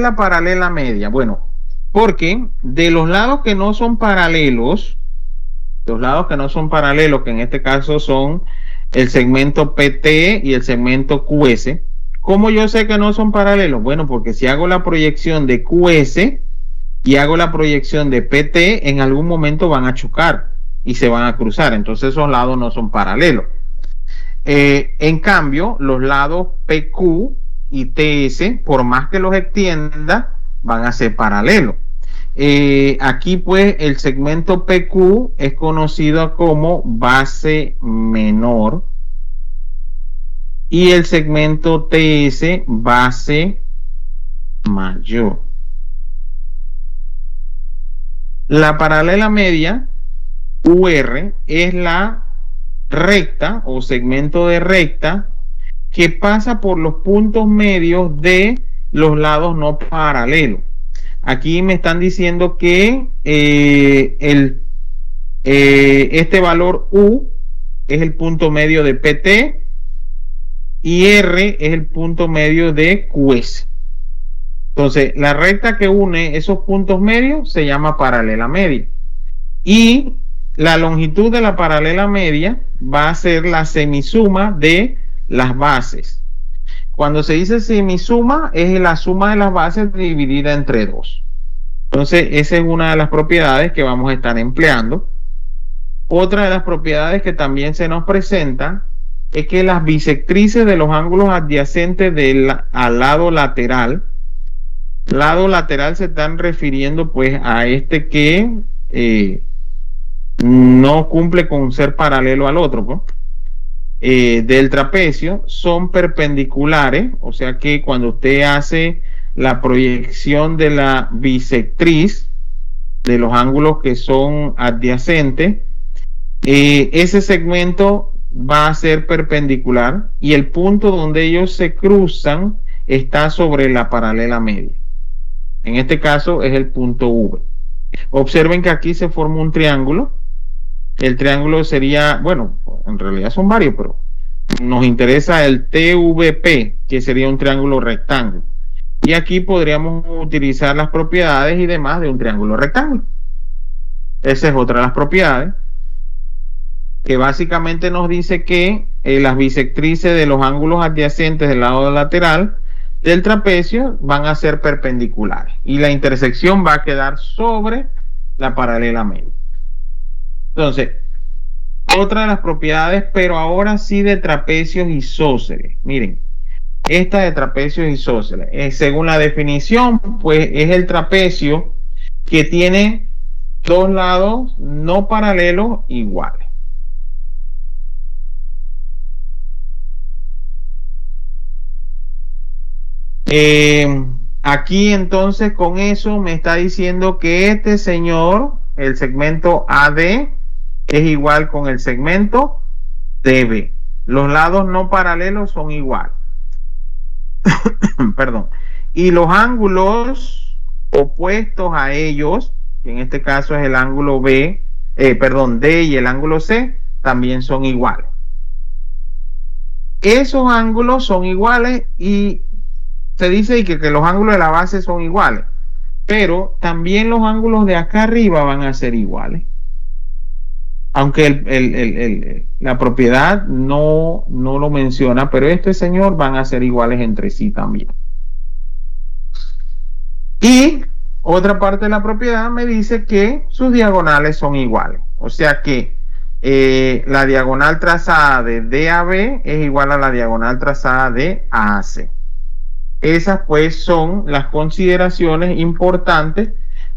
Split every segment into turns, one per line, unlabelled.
la paralela media? Bueno, porque de los lados que no son paralelos, que en este caso son el segmento PT y el segmento QS, ¿cómo yo sé que no son paralelos? Bueno, porque si hago la proyección de QS y hago la proyección de PT, en algún momento van a chocar y se van a cruzar, entonces esos lados no son paralelos. En cambio, los lados PQ y TS, por más que los extienda, van a ser paralelos. Aquí pues el segmento PQ es conocido como base menor y el segmento TS base mayor. La paralela media UR es la recta o segmento de recta que pasa por los puntos medios de los lados no paralelos. Aquí me están diciendo que este valor U es el punto medio de PT y R es el punto medio de QS. Entonces, la recta que une esos puntos medios se llama paralela media. Y la longitud de la paralela media va a ser la semisuma de las bases. Cuando se dice semisuma, es la suma de las bases dividida entre 2. Entonces, esa es una de las propiedades que vamos a estar empleando. Otra de las propiedades que también se nos presenta es que las bisectrices de los ángulos adyacentes al lado lateral se están refiriendo pues a este que no cumple con ser paralelo al otro, ¿no? Del trapecio son perpendiculares, o sea que cuando usted hace la proyección de la bisectriz de los ángulos que son adyacentes, ese segmento va a ser perpendicular y el punto donde ellos se cruzan está sobre la paralela media. En este caso es el punto V. Observen que aquí se forma un triángulo. El triángulo sería, bueno, en realidad son varios, pero nos interesa el TVP, que sería un triángulo rectángulo. Y aquí podríamos utilizar las propiedades y demás de un triángulo rectángulo. Esa es otra de las propiedades, que básicamente nos dice que las bisectrices de los ángulos adyacentes del lado lateral del trapecio van a ser perpendiculares y la intersección va a quedar sobre la paralela media. Entonces, otra de las propiedades, pero ahora sí de trapecios isósceles. Miren, esta de trapecios isósceles, según la definición, pues es el trapecio que tiene dos lados no paralelos iguales. Aquí entonces con eso me está diciendo que este señor, el segmento AD, es igual con el segmento DB. Los lados no paralelos son iguales. Perdón. Y los ángulos opuestos a ellos, que en este caso es el ángulo D y el ángulo C, también son iguales. Esos ángulos son iguales y se dice que los ángulos de la base son iguales, pero también los ángulos de acá arriba van a ser iguales. Aunque la propiedad no lo menciona, pero este señor van a ser iguales entre sí también. Y otra parte de la propiedad me dice que sus diagonales son iguales. O sea que la diagonal trazada de DAB es igual a la diagonal trazada de AC. Esas pues son las consideraciones importantes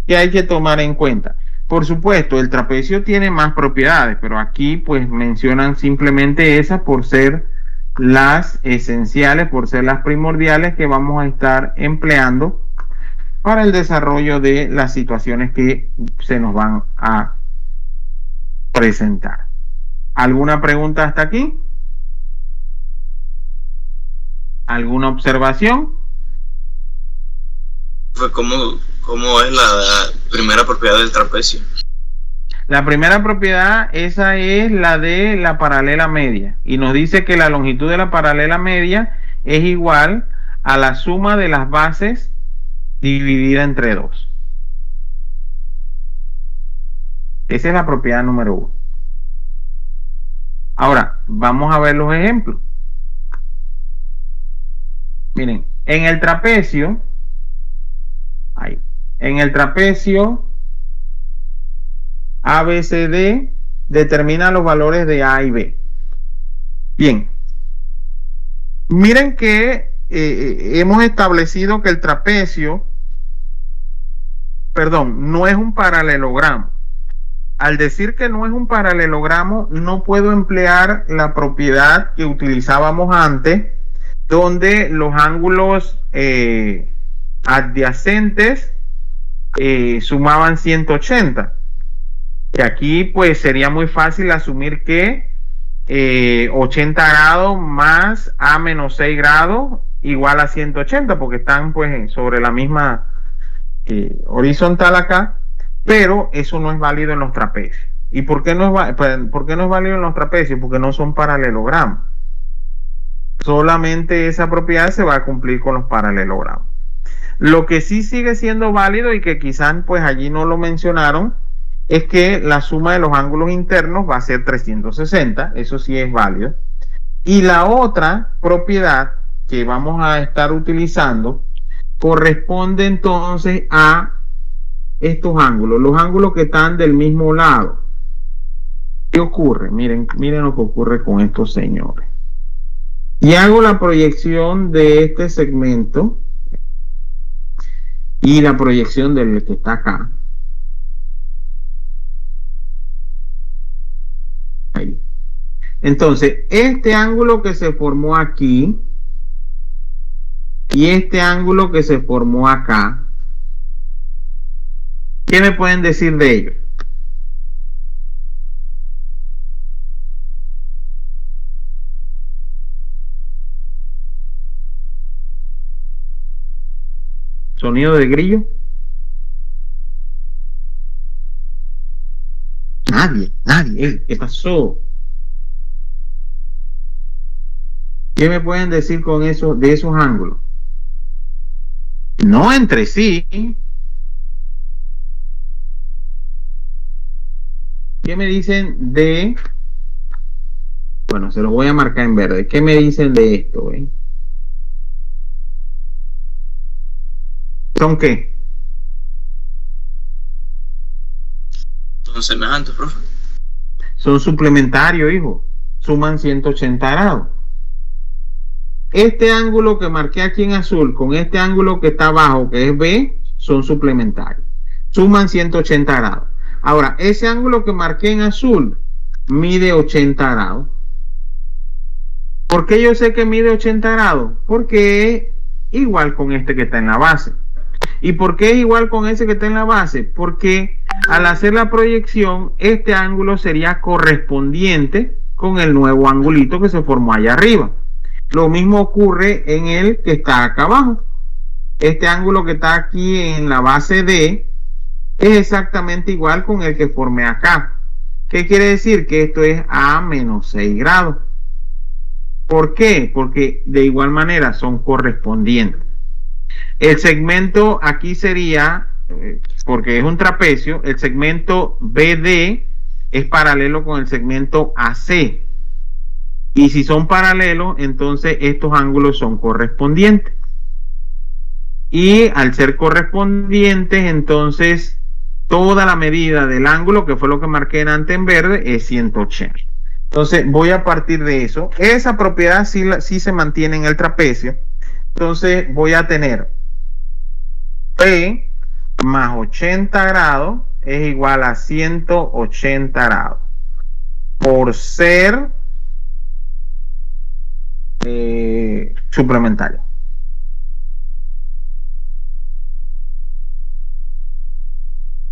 que hay que tomar en cuenta. Por supuesto, el trapecio tiene más propiedades, pero aquí pues mencionan simplemente esas por ser las esenciales, por ser las primordiales que vamos a estar empleando para el desarrollo de las situaciones que se nos van a presentar. ¿Alguna pregunta hasta aquí? ¿Alguna observación?
¿Cómo es la primera propiedad del trapecio?
La primera propiedad, esa es la de la paralela media. Y nos dice que la longitud de la paralela media es igual a la suma de las bases dividida entre 2. Esa es la propiedad número 1. Ahora, vamos a ver los ejemplos. Miren, en el trapecio, ABCD determina los valores de A y B. Bien, miren que hemos establecido que el trapecio, no es un paralelogramo. Al decir que no es un paralelogramo, no puedo emplear la propiedad que utilizábamos antes, donde los ángulos adyacentes sumaban 180. Y aquí pues sería muy fácil asumir que 80 grados más A menos 6 grados igual a 180, porque están pues sobre la misma horizontal acá, pero eso no es válido en los trapecios. ¿Y por qué no es válido en los trapecios? Porque no son paralelogramos. Solamente esa propiedad se va a cumplir con los paralelogramos. Lo que sí sigue siendo válido y que quizás pues allí no lo mencionaron es que la suma de los ángulos internos va a ser 360, eso sí es válido. Y la otra propiedad que vamos a estar utilizando corresponde entonces a estos ángulos, los ángulos que están del mismo lado. ¿Qué ocurre? Miren lo que ocurre con estos señores. Y hago la proyección de este segmento y la proyección del que está acá. Ahí. Entonces, este ángulo que se formó aquí y este ángulo que se formó acá, ¿qué me pueden decir de ellos? ¿Sonido de grillo? Nadie. ¿Qué pasó? ¿Qué me pueden decir con eso, de esos ángulos? No entre sí. ¿Qué me dicen de? Bueno, se los voy a marcar en verde. ¿Qué me dicen de esto? ¿Son qué?
Son semejantes, profe.
Son suplementarios, hijo. Suman 180 grados. Este ángulo que marqué aquí en azul con este ángulo que está abajo, que es B, son suplementarios. Suman 180 grados. Ahora, ese ángulo que marqué en azul mide 80 grados. ¿Por qué yo sé que mide 80 grados? Porque es igual con este que está en la base. ¿Y por qué es igual con ese que está en la base? Porque al hacer la proyección, este ángulo sería correspondiente con el nuevo angulito que se formó allá arriba. Lo mismo ocurre en el que está acá abajo. Este ángulo que está aquí en la base D es exactamente igual con el que formé acá. ¿Qué quiere decir? Que esto es A menos 6 grados. ¿Por qué? Porque de igual manera son correspondientes. El segmento aquí sería, porque es un trapecio, el segmento BD es paralelo con el segmento AC. Y si son paralelos, entonces estos ángulos son correspondientes. Y al ser correspondientes, entonces toda la medida del ángulo, que fue lo que marqué antes en verde, es 180. Entonces voy a partir de eso. Esa propiedad sí se mantiene en el trapecio. Entonces voy a tener P más 80 grados es igual a 180 grados. Por ser suplementario.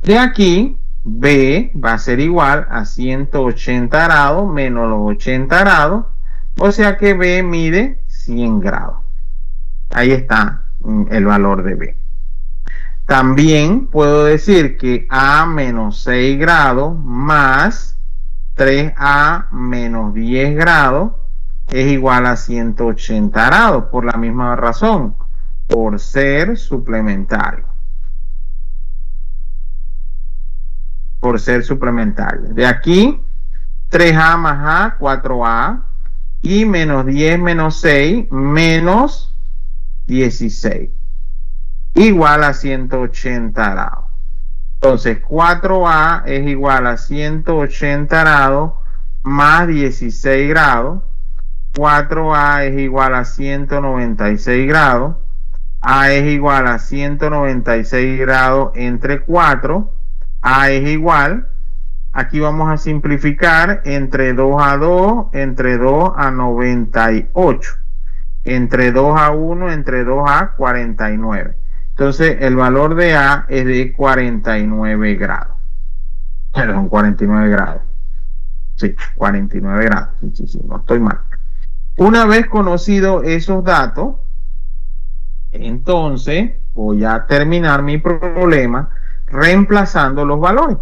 De aquí, B va a ser igual a 180 grados menos los 80 grados, o sea que B mide 100 grados. Ahí está el valor de B. También puedo decir que A menos 6 grados más 3A menos 10 grados es igual a 180 grados, por la misma razón. por ser suplementario. Por ser suplementario. De aquí, 3A más A, 4A, y menos 10 menos 6, menos 16, igual a 180 grados. Entonces, 4A es igual a 180 grados más 16 grados. 4A es igual a 196 grados. A es igual a 196 grados entre 4. A es igual. Aquí vamos a simplificar entre 2 a 2, entre 2 a 98, entre 2 a 1, entre 2 a 49. Entonces, el valor de A es de 49 grados. Perdón, 49 grados. Sí, 49 grados. Sí, no estoy mal. Una vez conocido esos datos, entonces voy a terminar mi problema reemplazando los valores.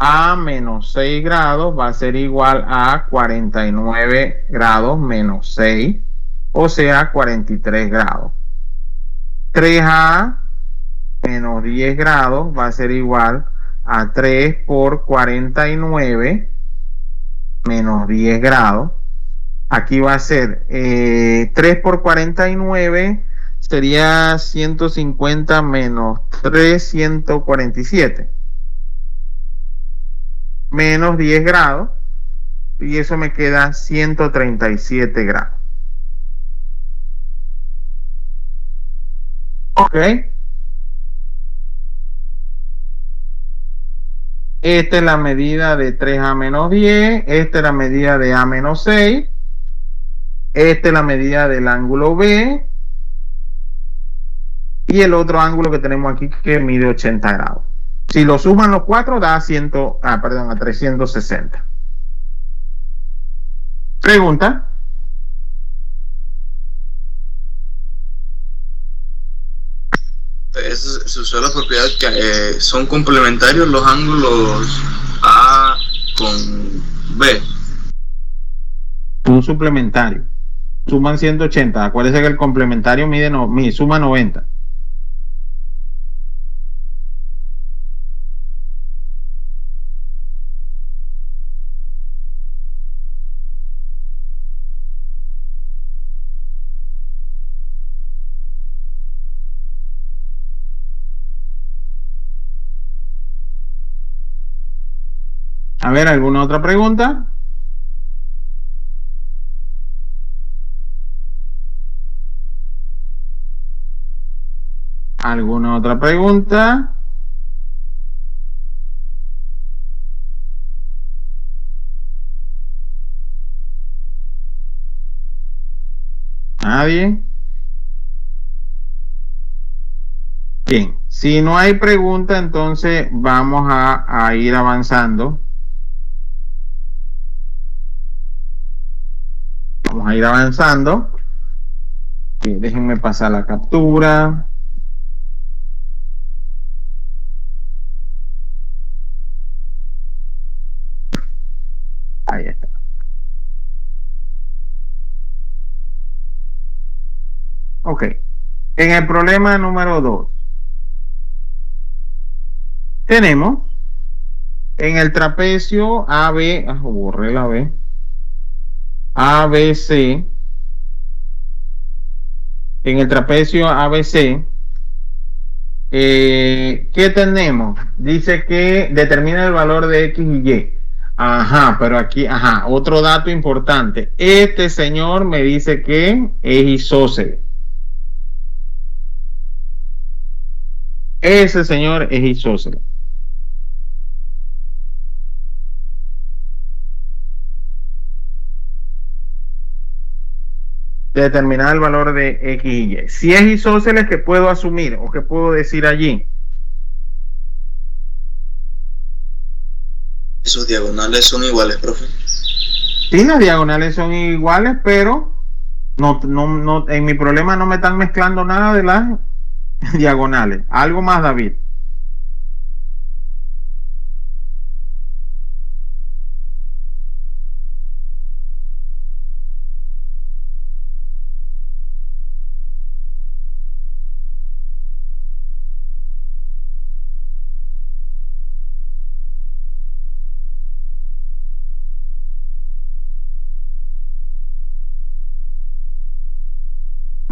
A menos 6 grados va a ser igual a 49 grados menos 6, o sea, 43 grados. 3A menos 10 grados va a ser igual a 3 por 49 menos 10 grados. Aquí va a ser 3 por 49 sería 150 menos 3, 147. Menos 10 grados, y eso me queda 137 grados. Ok. Esta es la medida de 3A menos 10. Esta es la medida de A menos 6. Esta es la medida del ángulo B. Y el otro ángulo que tenemos aquí que mide 80 grados. Si lo suman los cuatro da a 360. Pregunta.
Se usó la propiedad que son complementarios los ángulos A con B.
Un suplementario. Suman 180. Acuérdense que el complementario suma 90. A ver, ¿alguna otra pregunta? ¿Alguna otra pregunta? ¿Nadie? Bien, si no hay pregunta, entonces vamos a ir avanzando. Vamos a ir avanzando. Déjenme pasar la captura. Ahí está. Ok. En el problema número 2, tenemos en el trapecio AB, borré la B, ABC, en el trapecio ABC, ¿qué tenemos? Dice que determina el valor de X y Y. Ajá, pero aquí, otro dato importante. Este señor me dice que es isósceles. Ese señor es isósceles. Determinar el valor de X y Y. Si es isósceles, ¿qué puedo asumir o qué puedo decir allí?
Sus diagonales son iguales, profe.
Sí, las diagonales son iguales, pero en mi problema no me están mezclando nada de las diagonales. Algo más, David.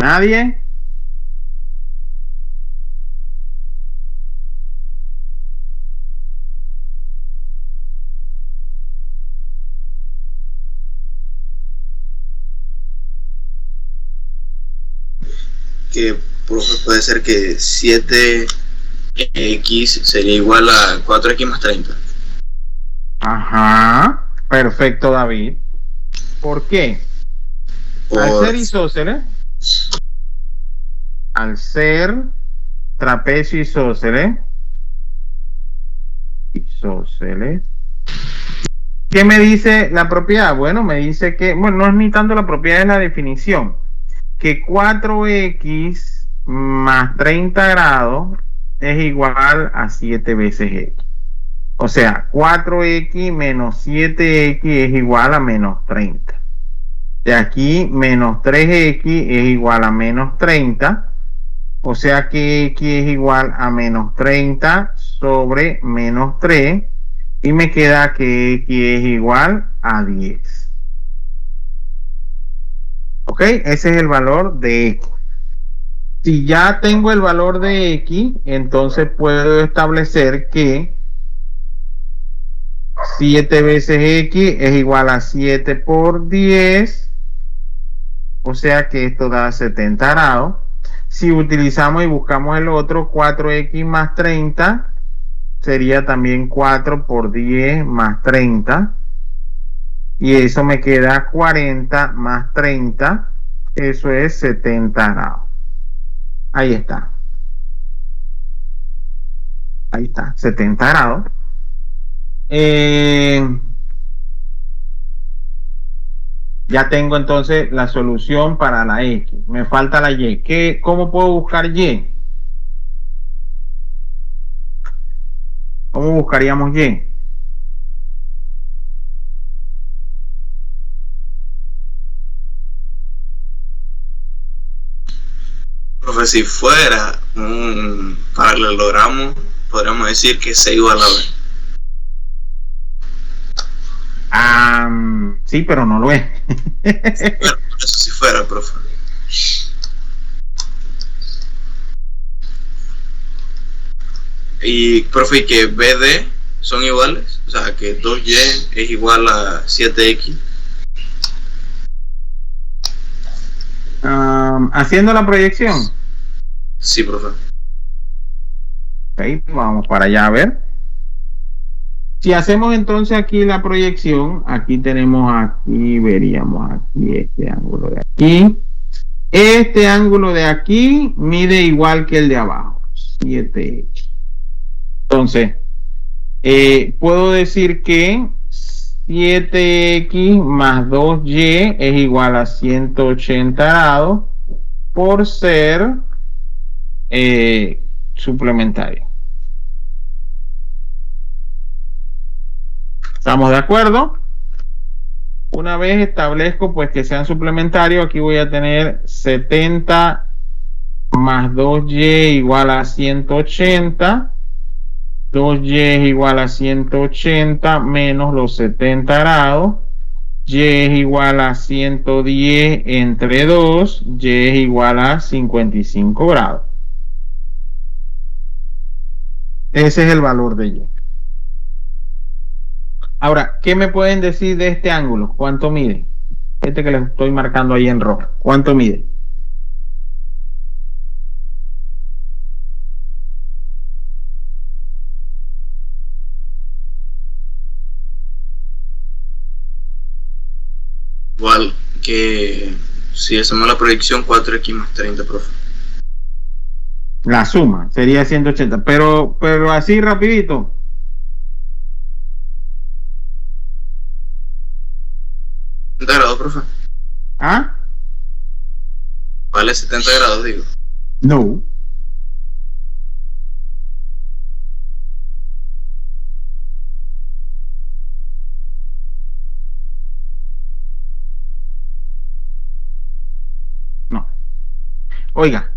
¿Nadie?
Que, profe, puede ser que 7x sería igual a 4x más 30.
Ajá, perfecto, David. ¿Por qué? Al
Por,
ser isósceles, al ser trapecio isósceles, ¿qué me dice la propiedad? Bueno, me dice que, bueno, no es ni tanto la propiedad, es la definición, que 4x más 30 grados es igual a 7 veces x. O sea, 4x menos 7x es igual a menos 30. De aquí, menos 3x es igual a menos 30. O sea que x es igual a menos 30 sobre menos 3. Y me queda que x es igual a 10. ¿Ok? Ese es el valor de x. Si ya tengo el valor de x, entonces puedo establecer que 7 veces x es igual a 7 por 10. O sea que esto da 70 grados. Si utilizamos y buscamos el otro, 4x más 30, sería también 4 por 10 más 30. Y eso me queda 40 más 30. Eso es 70 grados. Ahí está. Ahí está, 70 grados. Ya tengo entonces la solución para la X. Me falta la Y. ¿Cómo puedo buscar Y? ¿Cómo buscaríamos Y?
profe, si fuera un paralelogramo, podríamos decir que C igual a B.
Sí, pero no lo es.
Bueno, eso si fuera, profe. Y, profe, que BD son iguales, o sea, que 2y es igual a 7x.
Haciendo la proyección.
Sí, profe.
Ok, vamos para allá a ver. Si hacemos entonces aquí la proyección, aquí tenemos aquí, veríamos aquí este ángulo de aquí. Este ángulo de aquí mide igual que el de abajo, 7x. Entonces, puedo decir que 7x más 2y es igual a 180 grados por ser suplementario. ¿Estamos de acuerdo? Una vez establezco pues que sean suplementarios, aquí voy a tener 70 más 2y igual a 180. 2y es igual a 180 menos los 70 grados. Y es igual a 110 entre 2. Y es igual a 55 grados. Ese es el valor de Y. Ahora, ¿qué me pueden decir de este ángulo? ¿Cuánto mide? Este que les estoy marcando ahí en rojo. ¿Cuánto mide?
Igual que si hacemos la proyección 4x más 30, profe.
La suma sería 180. Pero así rapidito.
¿70 grados, profe?
¿Ah?
Vale 70 grados, digo.
No. No. Oiga,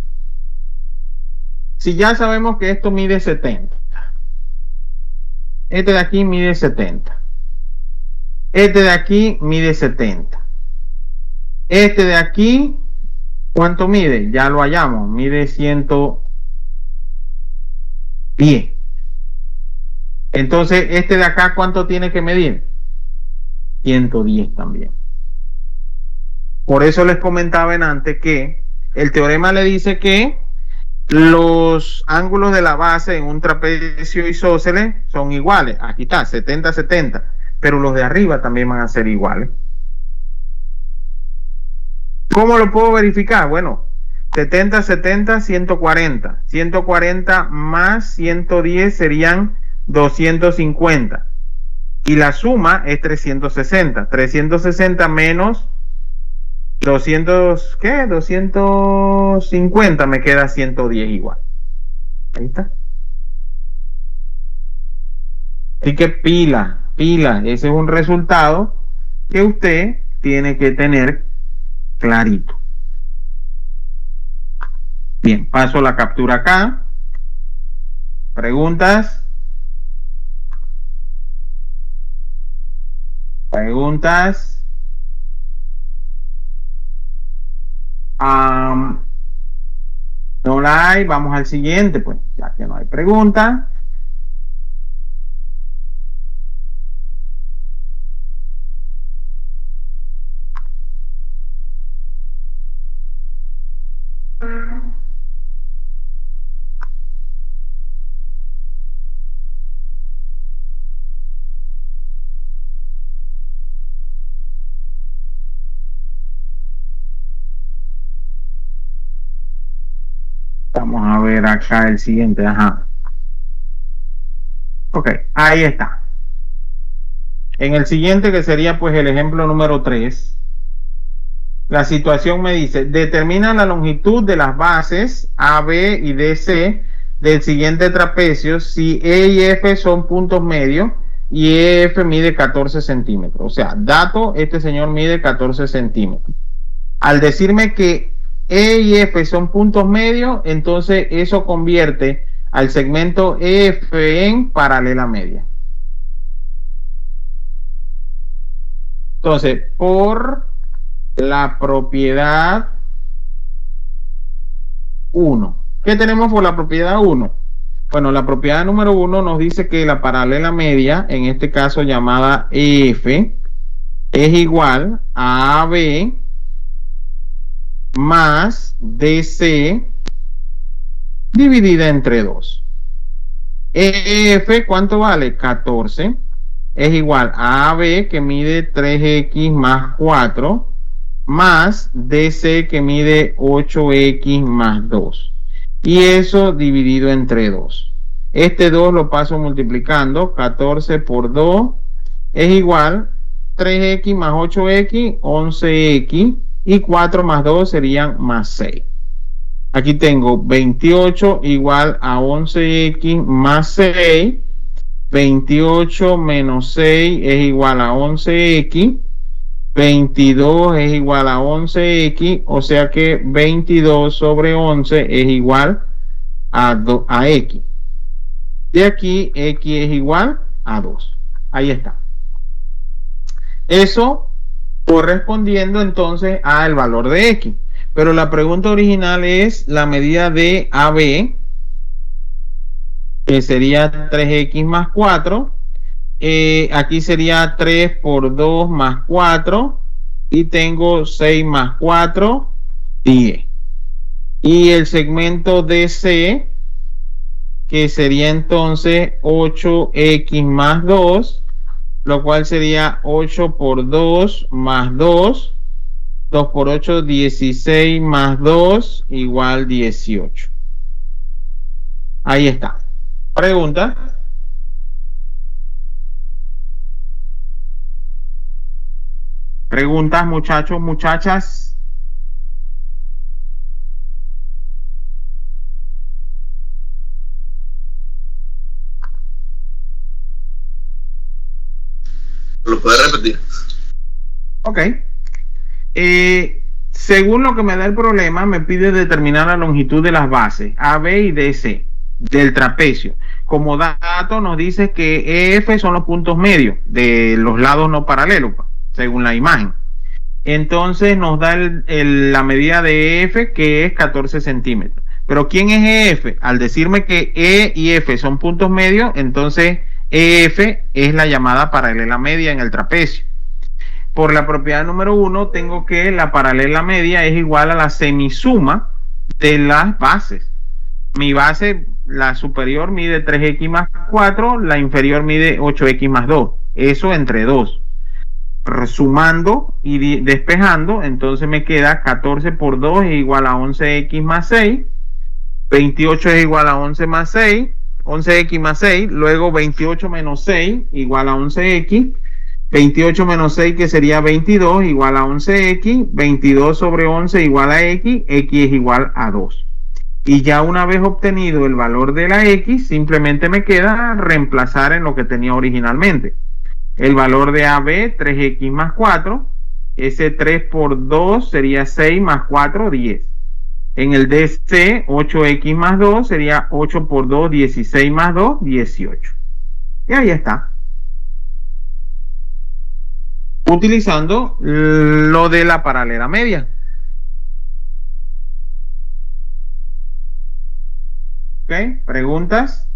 si ya sabemos que esto mide 70, este de aquí mide 70, este de aquí mide 70, este de aquí ¿Cuánto mide? Ya lo hallamos, mide 110. Entonces, este de acá, ¿cuánto tiene que medir? 110 también. Por eso les comentaba en antes que el teorema le dice que los ángulos de la base en un trapecio isósceles son iguales. Aquí está, 70-70. Pero los de arriba también van a ser iguales. ¿Cómo lo puedo verificar? Bueno, 70-70, 140. 140 más 110 serían 250. Y la suma es 360. 360 menos 200, ¿qué? 250 me queda 110 igual. Ahí está. Así que pila, ese es un resultado que usted tiene que tener clarito. Bien, paso la captura acá. ¿Preguntas? ¿Preguntas? No la hay, vamos al siguiente, pues, ya que no hay pregunta. Vamos a ver acá el siguiente, ajá. Ok, ahí está. En el siguiente, que sería pues el ejemplo número 3, la situación me dice, determina la longitud de las bases A, B y DC del siguiente trapecio si E y F son puntos medios y EF mide 14 centímetros. O sea, dato, este señor mide 14 centímetros. Al decirme que E y F son puntos medios, entonces eso convierte al segmento EF en paralela media. Entonces, por la propiedad 1. ¿Qué tenemos por la propiedad 1? Bueno, la propiedad número 1 nos dice que la paralela media, en este caso llamada EF, es igual a AB más DC dividida entre 2. EF, ¿cuánto vale? 14. Es igual a AB, que mide 3X más 4, más DC, que mide 8X más 2. Y eso dividido entre 2. Este 2 lo paso multiplicando. 14 por 2 es igual 3X más 8X, 11X. Y 4 más 2 serían más 6. Aquí tengo 28 igual a 11X más 6. 28 menos 6 es igual a 11X. 22 es igual a 11X. O sea que 22 sobre 11 es igual a X. De aquí, X es igual a 2. Ahí está. Eso correspondiendo entonces al valor de X. Pero la pregunta original es la medida de AB, que sería 3X más 4. Aquí sería 3 por 2 más 4. Y tengo 6 más 4, 10. Y el segmento DC, que sería entonces 8X más 2, lo cual sería 8 por 2 más 2. 2 por 8, 16 más 2 igual 18. Ahí está. Pregunta. Preguntas, muchachos, muchachas.
¿Lo puede repetir?
Ok. Según lo que me da el problema, me pide determinar la longitud de las bases A, B y DC del trapecio. Como dato nos dice que EF son los puntos medios de los lados no paralelos, según la imagen. entonces nos da la medida de EF, que es 14 centímetros. Pero ¿quién es EF? Al decirme que E y F son puntos medios, entonces EF es la llamada paralela media en el trapecio. Por la propiedad número 1, tengo que la paralela media es igual a la semisuma de las bases. Mi base, la superior, mide 3x más 4, la inferior mide 8x más 2. Eso entre 2. Sumando y despejando, entonces me queda 14 por 2 es igual a 11x más 6, 28 es igual a 11 más 6, 11x más 6, luego 28 menos 6 igual a 11x, 28 menos 6 que sería 22 igual a 11x, 22 sobre 11 igual a x, x es igual a 2. Y ya una vez obtenido el valor de la x, simplemente me queda reemplazar en lo que tenía originalmente. El valor de AB, 3x más 4. Ese 3 por 2 sería 6 más 4, 10. En el DC, 8x más 2 sería 8 por 2, 16 más 2, 18. Y ahí está. Utilizando lo de la paralela media. ¿Ok? ¿Preguntas?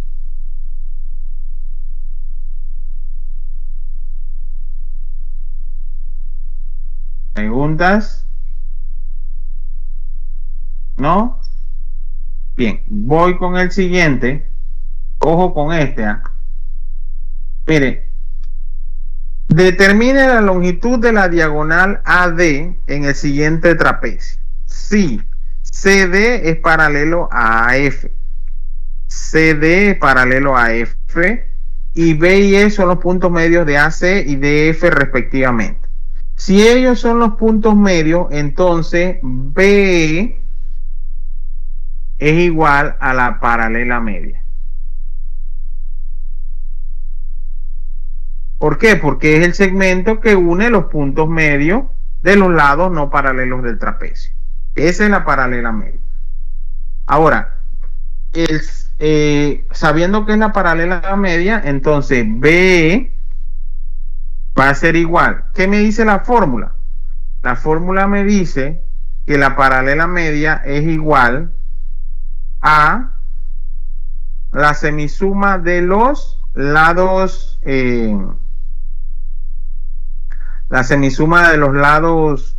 ¿Preguntas? ¿No? Bien, voy con el siguiente. Ojo con este. Mire, determine la longitud de la diagonal AD en el siguiente trapecio. Si CD es paralelo a AF, CD es paralelo a F y B y E son los puntos medios de AC y de F respectivamente. Si ellos son los puntos medios, entonces B es igual a la paralela media. ¿Por qué? Porque es el segmento que une los puntos medios de los lados no paralelos del trapecio. Esa es la paralela media. Ahora, sabiendo que es la paralela media, entonces B va a ser igual. ¿Qué me dice la fórmula? La fórmula me dice que la paralela media es igual a la semisuma de los lados, la semisuma de los lados,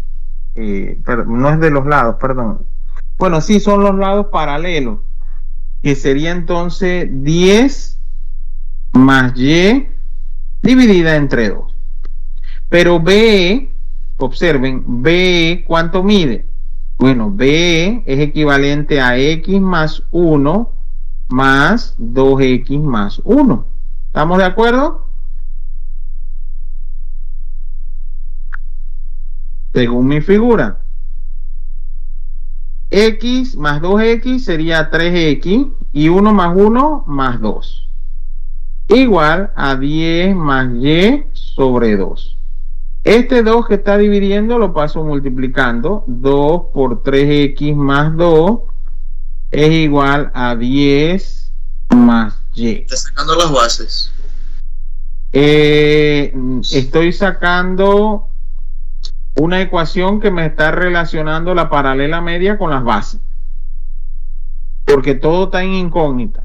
no es de los lados, perdón. Bueno, sí, son los lados paralelos, que sería entonces 10 más y dividida entre 2. Pero B, observen, B, ¿cuánto mide? Bueno, B es equivalente a x más 1 más 2x más 1. ¿Estamos de acuerdo? Según mi figura. X más 2x sería 3x y 1 más 1 más 2. Igual a 10 más y sobre 2. Este 2 que está dividiendo lo paso multiplicando. 2 por 3x más 2 es igual a 10 más y.
Está sacando las bases.
Estoy sacando una ecuación que me está relacionando la paralela media con las bases. Porque todo está en incógnita.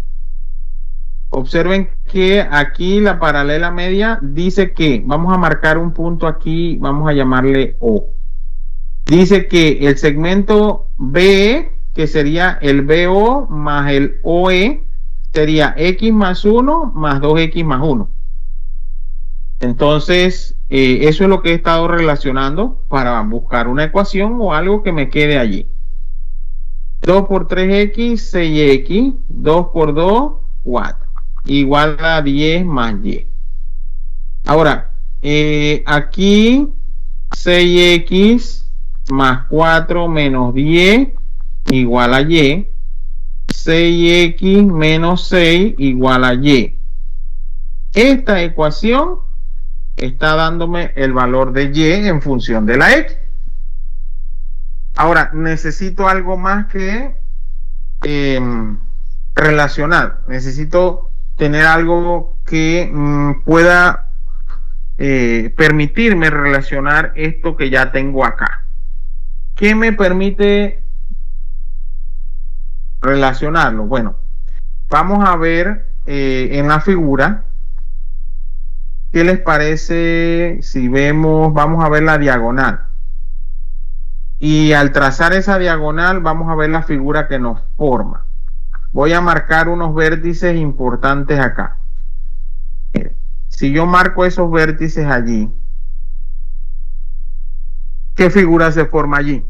Observen que aquí la paralela media dice que, vamos a marcar un punto aquí, vamos a llamarle O. Dice que el segmento BE, que sería el BO más el OE, sería X más 1 más 2X más 1. Entonces, eso es lo que he estado relacionando para buscar una ecuación o algo que me quede allí. 2 por 3X, 6X, 2 por 2, 4. Igual a 10 más y. Ahora, aquí 6x más 4 menos 10 igual a y. 6x menos 6 igual a y. Esta ecuación está dándome el valor de y en función de la x. Ahora, necesito algo más que relacionar. Necesito tener algo que pueda permitirme relacionar esto que ya tengo acá. ¿Qué me permite relacionarlo? Bueno, vamos a ver en la figura. ¿Qué les parece si vemos, vamos a ver la diagonal? Y al trazar esa diagonal vamos a ver la figura que nos forma. Voy a marcar unos vértices importantes acá. Si yo marco esos vértices allí, ¿qué figura se forma allí?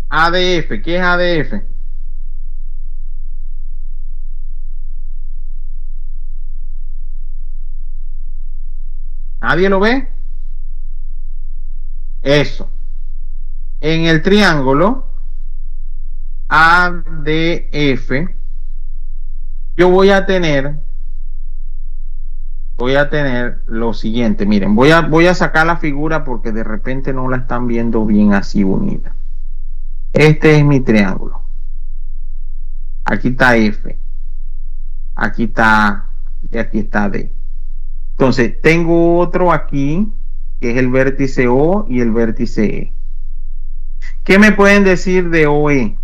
ADF. ¿Qué es ADF? ¿Nadie lo ve? Eso. En el triángulo ADF, yo voy a tener lo siguiente. Miren, voy a sacar la figura porque de repente no la están viendo bien así bonita. Este es mi triángulo. Aquí está F. Aquí está, y aquí está D. Entonces, tengo otro aquí, que es el vértice O y el vértice E. ¿Qué me pueden decir de OE?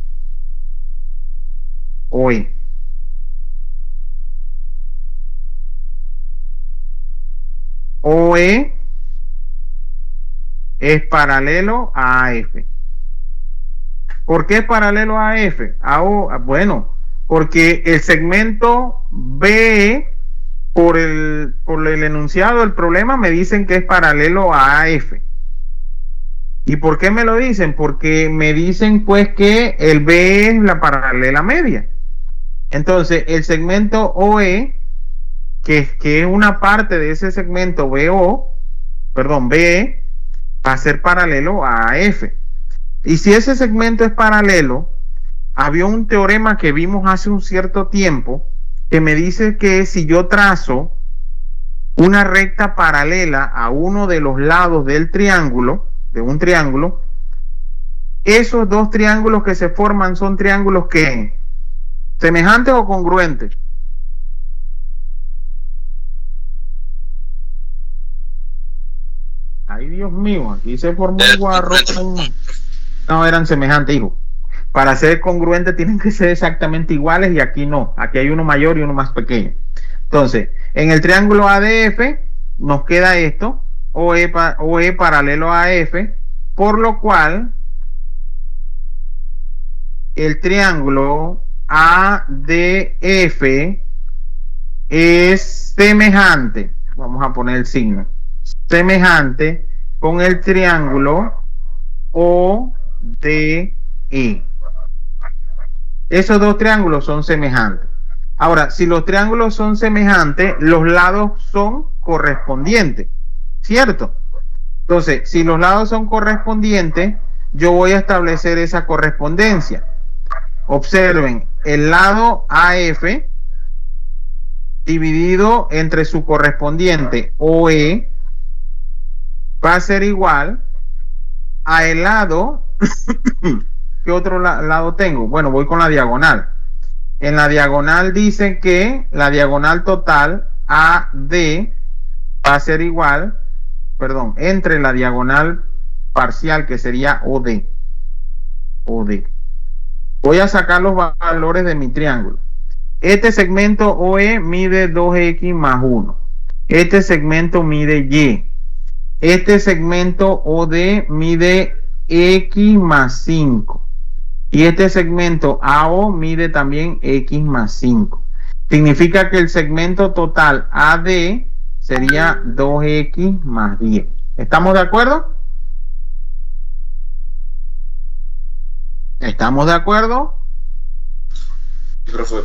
OE. OE es paralelo a AF. ¿Por qué es paralelo a AF? Bueno, porque el segmento BE, por el enunciado del problema, me dicen que es paralelo a AF. ¿Y por qué me lo dicen? Porque me dicen pues que el BE es la paralela media. Entonces, el segmento OE, que es una parte de ese segmento BE, va a ser paralelo a AF. Y si ese segmento es paralelo, había un teorema que vimos hace un cierto tiempo que me dice que si yo trazo una recta paralela a uno de los lados del triángulo, de un triángulo, esos dos triángulos que se forman son triángulos que semejantes o congruentes. Ay, Dios mío, aquí se formó un guarro. No, eran semejantes, hijo. Para ser congruentes tienen que ser exactamente iguales y aquí no. Aquí hay uno mayor y uno más pequeño. Entonces, en el triángulo ADF nos queda esto, OE paralelo a AF, por lo cual el triángulo ADF es semejante, vamos a poner el signo, semejante con el triángulo ODE. Esos dos triángulos son semejantes. Ahora, si los triángulos son semejantes, los lados son correspondientes, ¿cierto? Entonces, si los lados son correspondientes, yo voy a establecer esa correspondencia. Observen, el lado AF dividido entre su correspondiente OE va a ser igual a el lado. ¿Qué otro lado tengo? Bueno, voy con la diagonal. En la diagonal dicen que la diagonal total AD va a ser igual, entre la diagonal parcial, que sería OD. Voy a sacar los valores de mi triángulo. Este segmento OE mide 2x más 1. Este segmento mide y. Este segmento OD mide x más 5. Y este segmento AO mide también x más 5. Significa que el segmento total AD sería 2x más 10. ¿Estamos de acuerdo? ¿Estamos de acuerdo?
Profe.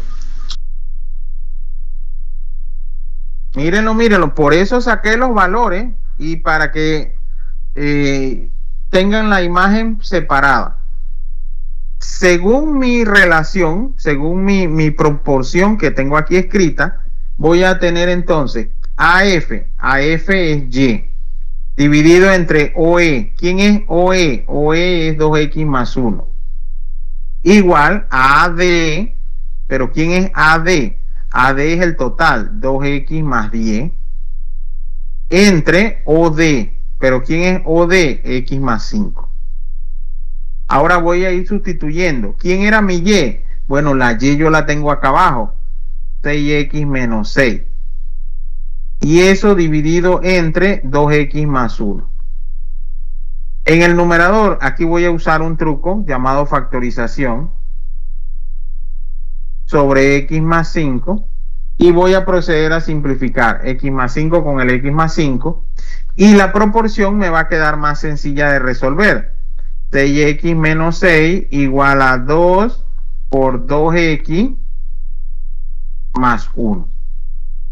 Mírenlo. Por eso saqué los valores y para que tengan la imagen separada. Según mi relación, según mi proporción que tengo aquí escrita, voy a tener entonces AF es Y, dividido entre OE. ¿Quién es OE? OE es 2x más 1. Igual a AD, pero ¿quién es AD? AD es el total, 2X más 10, entre OD. Pero ¿quién es OD? X más 5. Ahora voy a ir sustituyendo. ¿Quién era mi Y? Bueno, la Y yo la tengo acá abajo. 6X menos 6. Y eso dividido entre 2X más 1. En el numerador, aquí voy a usar un truco llamado factorización sobre X más 5. Y voy a proceder a simplificar X más 5 con el X más 5. Y la proporción me va a quedar más sencilla de resolver. 6X menos 6 igual a 2 por 2X más 1.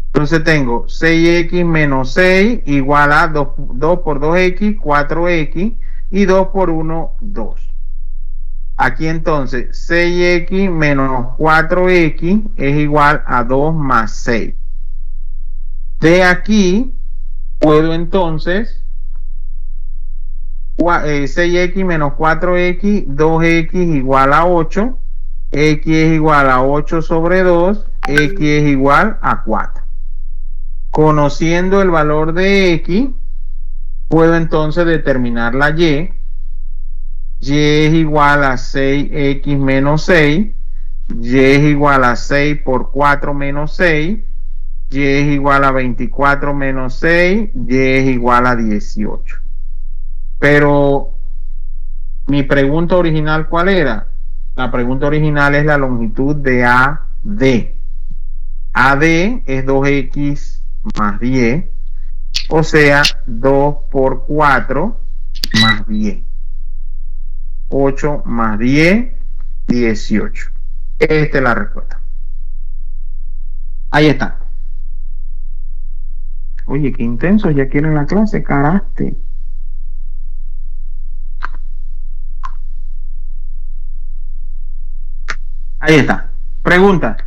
Entonces tengo 6X menos 6 igual a 2 por 2X, 4X, y 2 por 1, 2. Aquí entonces 6X menos 4X es igual a 2 más 6. De aquí puedo entonces 6X menos 4X, 2X igual a 8, X es igual a 8 sobre 2, X es igual a 4. Conociendo el valor de X, puedo entonces determinar la Y. Y es igual a 6X menos 6, Y es igual a 6 por 4 menos 6, Y es igual a 24 menos 6, Y es igual a 18. Pero mi pregunta original, ¿cuál era? La pregunta original es la longitud de AD. AD es 2X más 10, o sea, 2 por 4 más 10. 8 más 10, 18. Esta es la respuesta. Ahí está. Oye, qué intenso, ya quieren la clase, caraste. Ahí está. Pregunta.